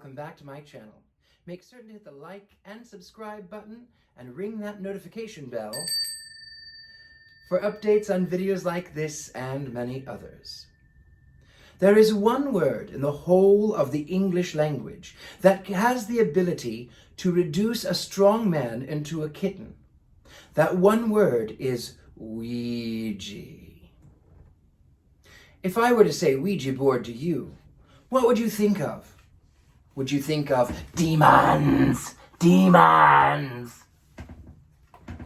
welcome back to my channel. Make certain to hit the like and subscribe button and ring that notification bell for updates on videos like this and many others. There is one word in the whole of the English language that has the ability to reduce a strong man into a kitten. That one word is Ouija. If I were to say Ouija board to you, what would you think of? Would you think of demons? Demons!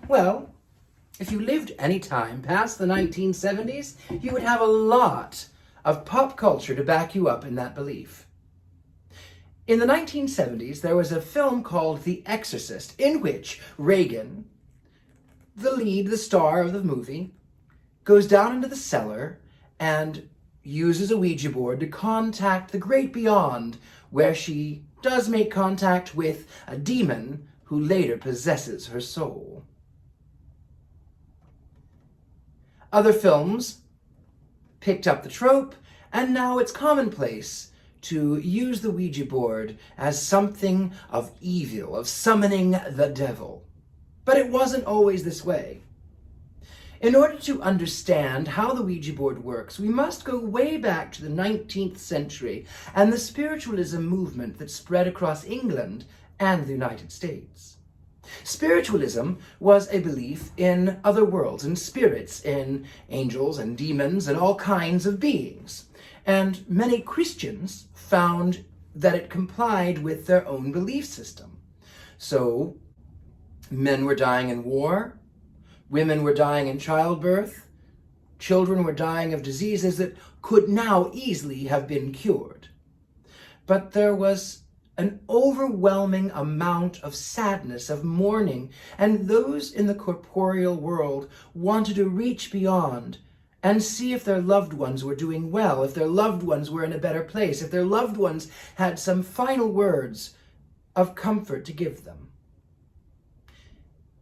Well, if you lived any time past the 1970s, you would have a lot of pop culture to back you up in that belief. In the 1970s, there was a film called The Exorcist, in which Reagan, the star of the movie, goes down into the cellar and uses a Ouija board to contact the great beyond, where she does make contact with a demon who later possesses her soul. Other films picked up the trope, and now it's commonplace to use the Ouija board as something of evil, of summoning the devil. But it wasn't always this way. In order to understand how the Ouija board works, we must go way back to the 19th century and the spiritualism movement that spread across England and the United States. Spiritualism was a belief in other worlds, in spirits, in angels and demons and all kinds of beings. And many Christians found that it complied with their own belief system. So, men were dying in war, women were dying in childbirth, children were dying of diseases that could now easily have been cured. But there was an overwhelming amount of sadness, of mourning, and those in the corporeal world wanted to reach beyond and see if their loved ones were doing well, if their loved ones were in a better place, if their loved ones had some final words of comfort to give them.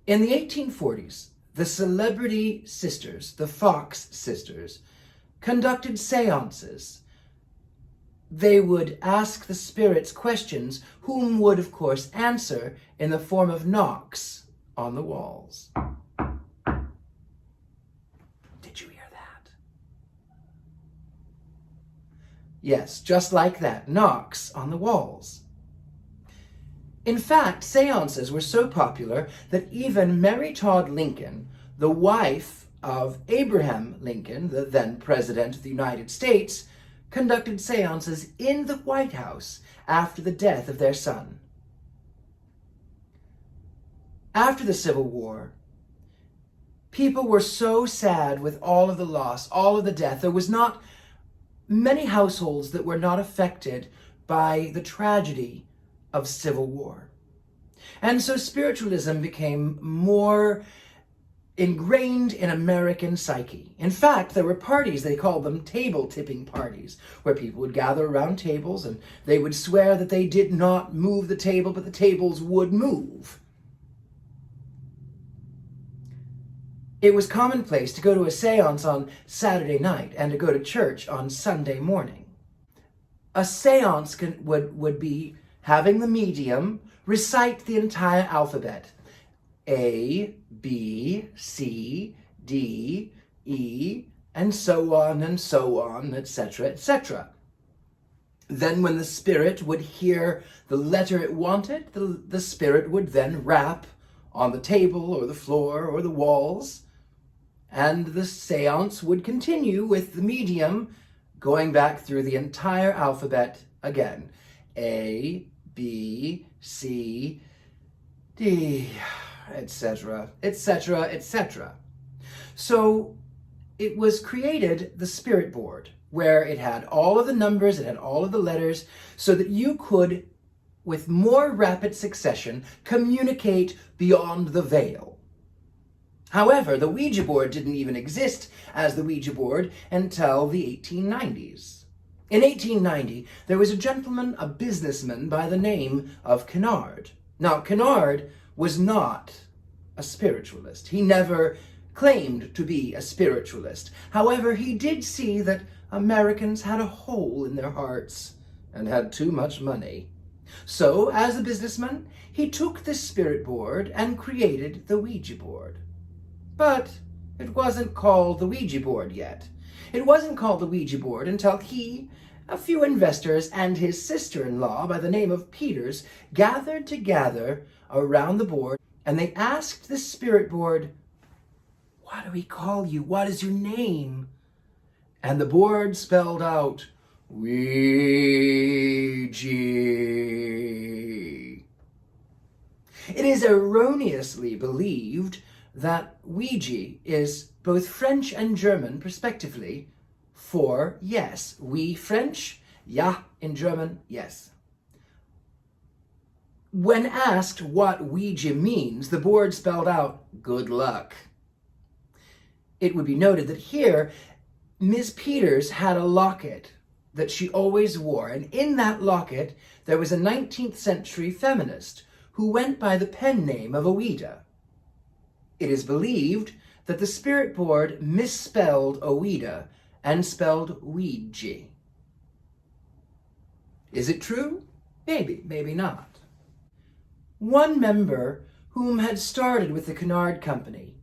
In the 1840s, the celebrity sisters, the Fox sisters, conducted seances. They would ask the spirits questions, whom would, of course, answer in the form of knocks on the walls. Did you hear that? Yes, just like that, knocks on the walls. In fact, seances were so popular that even Mary Todd Lincoln, the wife of Abraham Lincoln, the then President of the United States, conducted seances in the White House after the death of their son. After the Civil War, people were so sad with all of the loss, all of the death. There was not many households that were not affected by the tragedy of civil war. And so spiritualism became more ingrained in American psyche. In fact, there were parties, they called them table-tipping parties, where people would gather around tables and they would swear that they did not move the table, but the tables would move. It was commonplace to go to a seance on Saturday night and to go to church on Sunday morning. A seance would be having the medium recite the entire alphabet. A, B, C, D, E, and so on, etc., etc. Then when the spirit would hear the letter it wanted, the spirit would then rap on the table or the floor or the walls, and the seance would continue with the medium going back through the entire alphabet again. A, B, C, D, etc., etc., etc. So it was created the spirit board, where it had all of the numbers, it had all of the letters, so that you could, with more rapid succession, communicate beyond the veil. However, the Ouija board didn't even exist as the Ouija board until the 1890s. In 1890, there was a gentleman, a businessman by the name of Kennard. Now, Kennard was not a spiritualist. He never claimed to be a spiritualist. However, he did see that Americans had a hole in their hearts and had too much money. So, as a businessman, he took this spirit board and created the Ouija board. But it wasn't called the Ouija board yet. It wasn't called the Ouija board until he, a few investors, and his sister-in-law by the name of Peters gathered together around the board, and they asked the spirit board, "What do we call you? What is your name?" And the board spelled out, Ouija. It is erroneously believed that Ouija is both French and German, respectively, for yes. Oui, French, ja in German, yes. When asked what Ouija means, the board spelled out, good luck. It would be noted that here, Ms. Peters had a locket that she always wore, and in that locket there was a 19th century feminist who went by the pen name of Ouida. It is believed that the spirit board misspelled Ouida and spelled Ouija. Is it true? Maybe, maybe not. One member whom had started with the Cunard Company,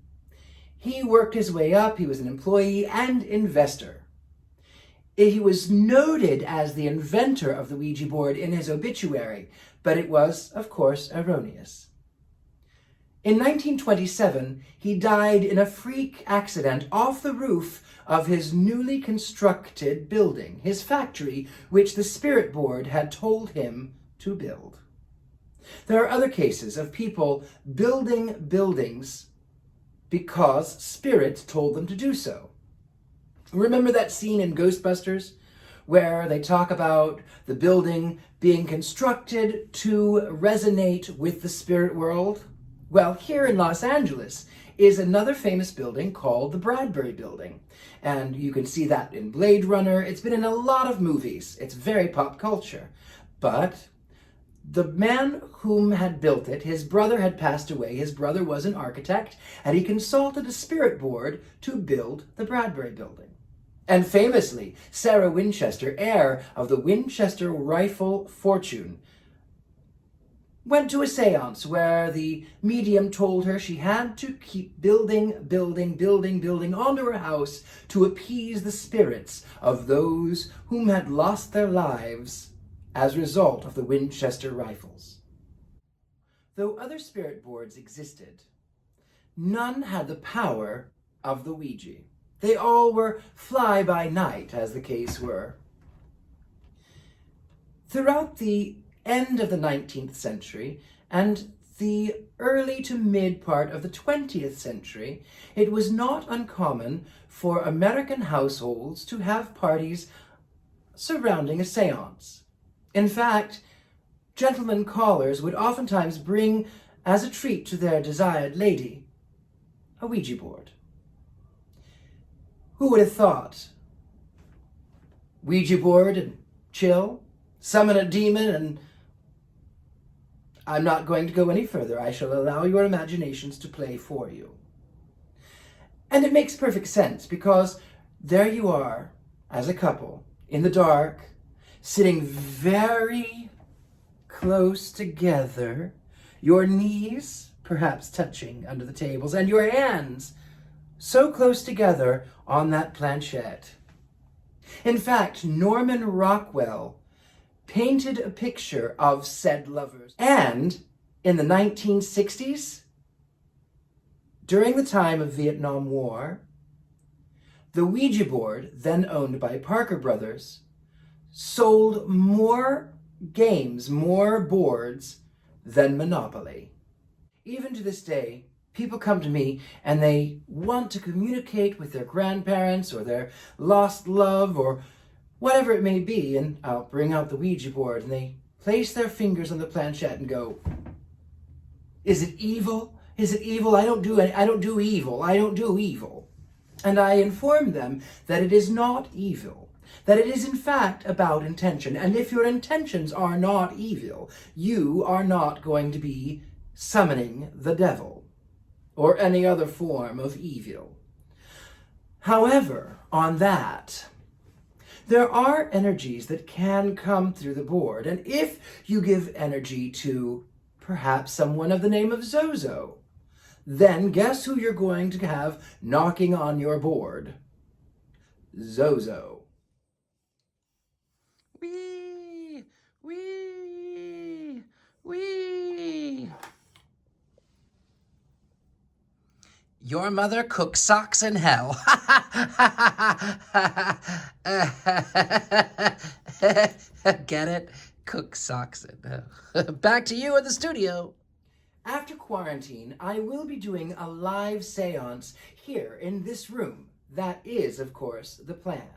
he worked his way up. He was an employee and investor. He was noted as the inventor of the Ouija board in his obituary, but it was, of course, erroneous. In 1927, he died in a freak accident off the roof of his newly constructed building, his factory, which the spirit board had told him to build. There are other cases of people building buildings because spirits told them to do so. Remember that scene in Ghostbusters where they talk about the building being constructed to resonate with the spirit world? Well, here in Los Angeles is another famous building called the Bradbury Building. And you can see that in Blade Runner. It's been in a lot of movies. It's very pop culture. But the man whom had built it, his brother had passed away. His brother was an architect, and he consulted a spirit board to build the Bradbury Building. And famously, Sarah Winchester, heir of the Winchester rifle fortune, went to a seance where the medium told her she had to keep building onto her house to appease the spirits of those whom had lost their lives as a result of the Winchester rifles. Though other spirit boards existed, none had the power of the Ouija. They all were fly-by-night, as the case were. Throughout the end of the 19th century and the early to mid part of the 20th century, it was not uncommon for American households to have parties surrounding a seance. In fact, gentlemen callers would oftentimes bring, as a treat to their desired lady, a Ouija board. Who would have thought? Ouija board and chill, summon a demon, and I'm not going to go any further. I shall allow your imaginations to play for you. And it makes perfect sense, because there you are, as a couple, in the dark, sitting very close together, your knees perhaps touching under the tables, and your hands so close together on that planchette. In fact, Norman Rockwell painted a picture of said lovers. And in the 1960s, during the time of Vietnam War, the Ouija board, then owned by Parker Brothers, sold more games, more boards than Monopoly. Even to this day, people come to me and they want to communicate with their grandparents or their lost love or whatever it may be, and I'll bring out the Ouija board and they place their fingers on the planchette and go, "Is it evil? Is it evil? I don't do evil. I don't do evil." And I inform them that it is not evil, that it is in fact about intention. And if your intentions are not evil, you are not going to be summoning the devil or any other form of evil. However, on that, There are energies that can come through the board, and if you give energy to perhaps someone of the name of Zozo, then guess who you're going to have knocking on your board? Zozo. Wee, wee, wee. Your mother cooks socks in hell. Get it? Cook socks in hell. Back to you in the studio. After quarantine, I will be doing a live seance here in this room. That is, of course, the plan.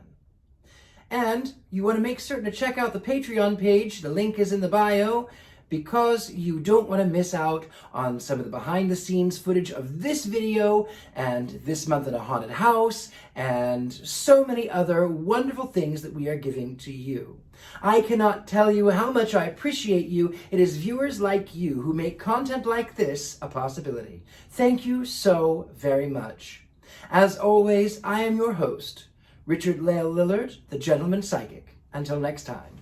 And you want to make certain to check out the Patreon page. The link is in the bio, because you don't want to miss out on some of the behind-the-scenes footage of this video and This Month in a Haunted House and so many other wonderful things that we are giving to you. I cannot tell you how much I appreciate you. It is viewers like you who make content like this a possibility. Thank you so very much. As always, I am your host, Richard-Lael Lillard, the Gentleman Psychic. Until next time.